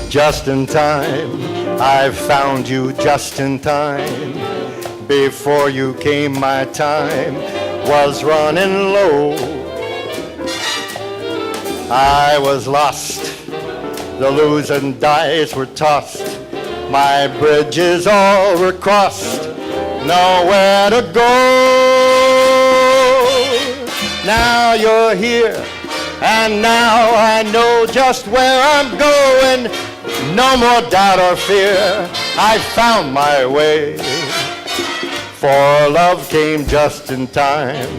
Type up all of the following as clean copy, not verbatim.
just in time. I found you just in time. Before you came, my time was running low. I was lost, the losing dice were tossed. My bridges all were crossed, nowhere to go. Now you're here, and now I know just where I'm going. No more doubt or fear, I found my way. For love came just in time.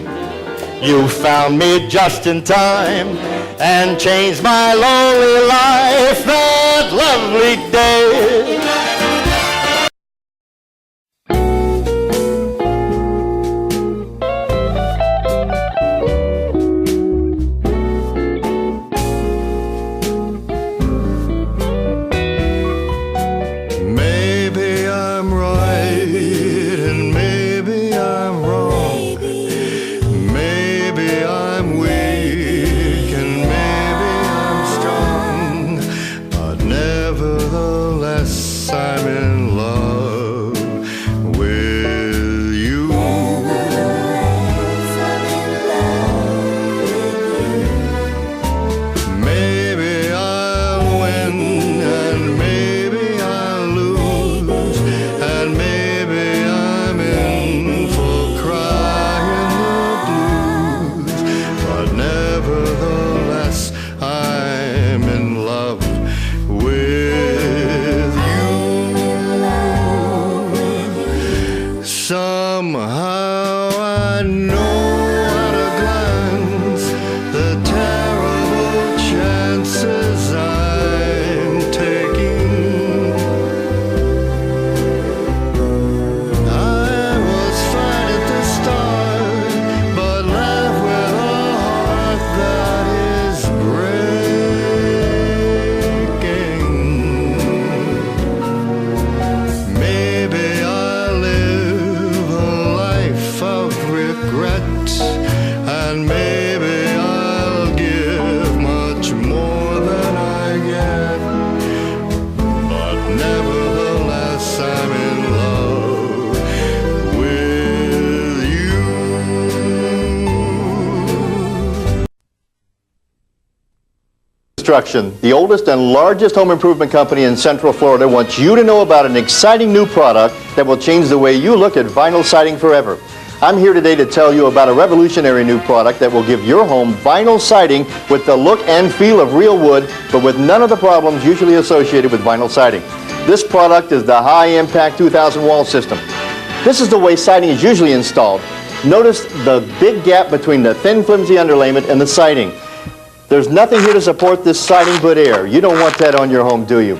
You found me just in time and changed my lonely life that lovely day. The oldest and largest home improvement company in Central Florida wants you to know about an exciting new product that will change the way you look at vinyl siding forever. I'm here today to tell you about a revolutionary new product that will give your home vinyl siding with the look and feel of real wood, but with none of the problems usually associated with vinyl siding. This product is the High Impact 2000 wall system. This is the way siding is usually installed. Notice the big gap between the thin, flimsy underlayment and the siding. There's nothing here to support this siding but air. You don't want that on your home, do you?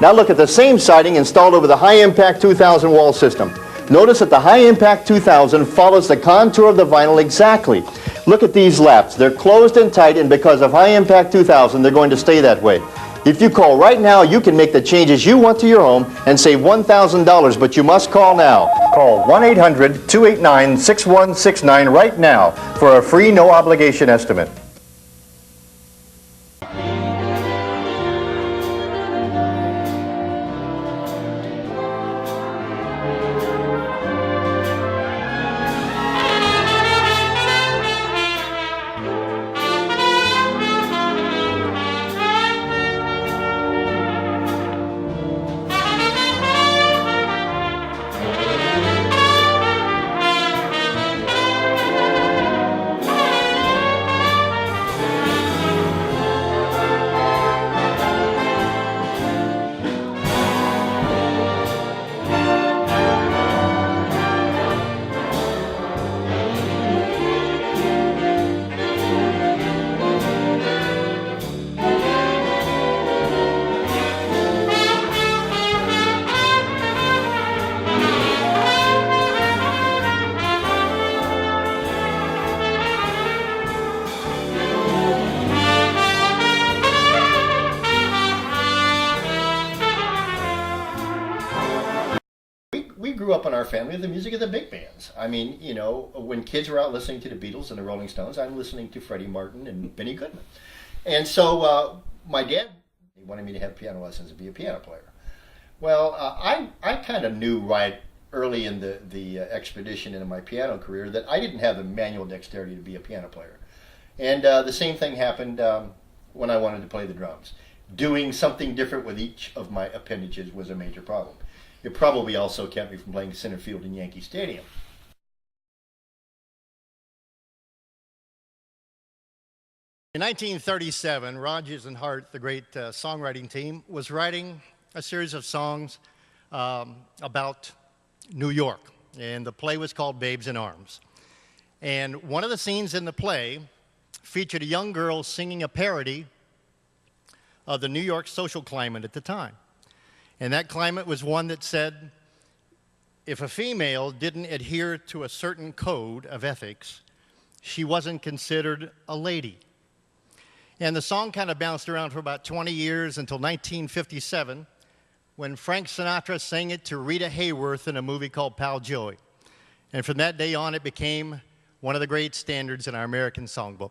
Now look at the same siding installed over the High Impact 2000 wall system. Notice that the High Impact 2000 follows the contour of the vinyl exactly. Look at these laps. They're closed and tight, and because of High Impact 2000, they're going to stay that way. If you call right now, you can make the changes you want to your home and save $1,000, but you must call now. Call 1-800-289-6169 right now for a free, no-obligation estimate. grew up in our family with the music of the big bands. I mean, you know, when kids were out listening to the Beatles and the Rolling Stones, I'm listening to Freddie Martin and Benny Goodman. And so my dad He wanted me to have piano lessons and be a piano player. Well, I kind of knew right early in the expedition into my piano career that I didn't have the manual dexterity to be a piano player. And the same thing happened when I wanted to play the drums. Doing something different with each of my appendages was a major problem. It probably also kept me from playing center field in Yankee Stadium. In 1937, Rodgers and Hart, the great songwriting team, was writing a series of songs about New York, and the play was called Babes in Arms. And one of the scenes in the play featured a young girl singing a parody of the New York social climate at the time. And that climate was one that said, if a female didn't adhere to a certain code of ethics, she wasn't considered a lady. And the song kind of bounced around for about 20 years until 1957, when Frank Sinatra sang it to Rita Hayworth in a movie called Pal Joey. And from that day on, it became one of the great standards in our American songbook.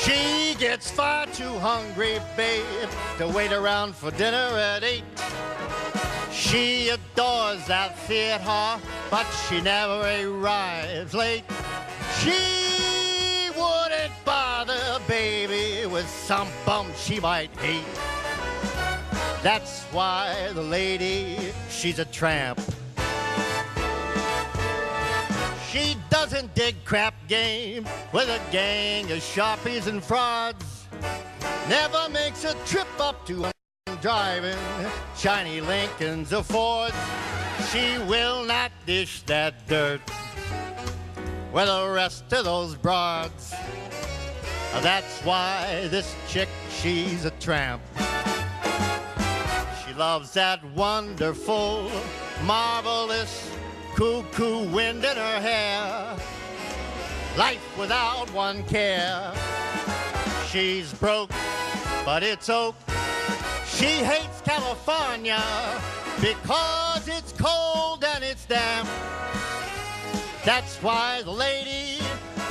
She gets far too hungry, babe, to wait around for dinner at 8. She adores that theater, but she never arrives late. She wouldn't bother, baby, with some bum she might hate. That's why the lady, she's a tramp. She doesn't dig crap game with a gang of sharpies and frauds. Never makes a trip up to driving shiny Lincolns or Fords. She will not dish that dirt with the rest of those broads. That's why this chick, she's a tramp. She loves that wonderful, marvelous, cuckoo wind in her hair. Life without one care. She's broke, but it's oak. She hates California because it's cold and it's damp. That's why the lady,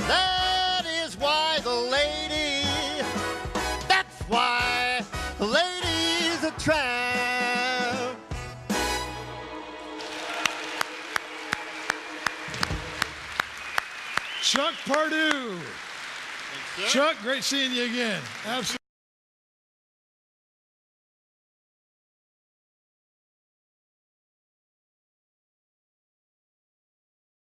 that is why the lady, that's why the lady's a tramp. Chuck Pardue. Chuck, great seeing you again. Absolutely.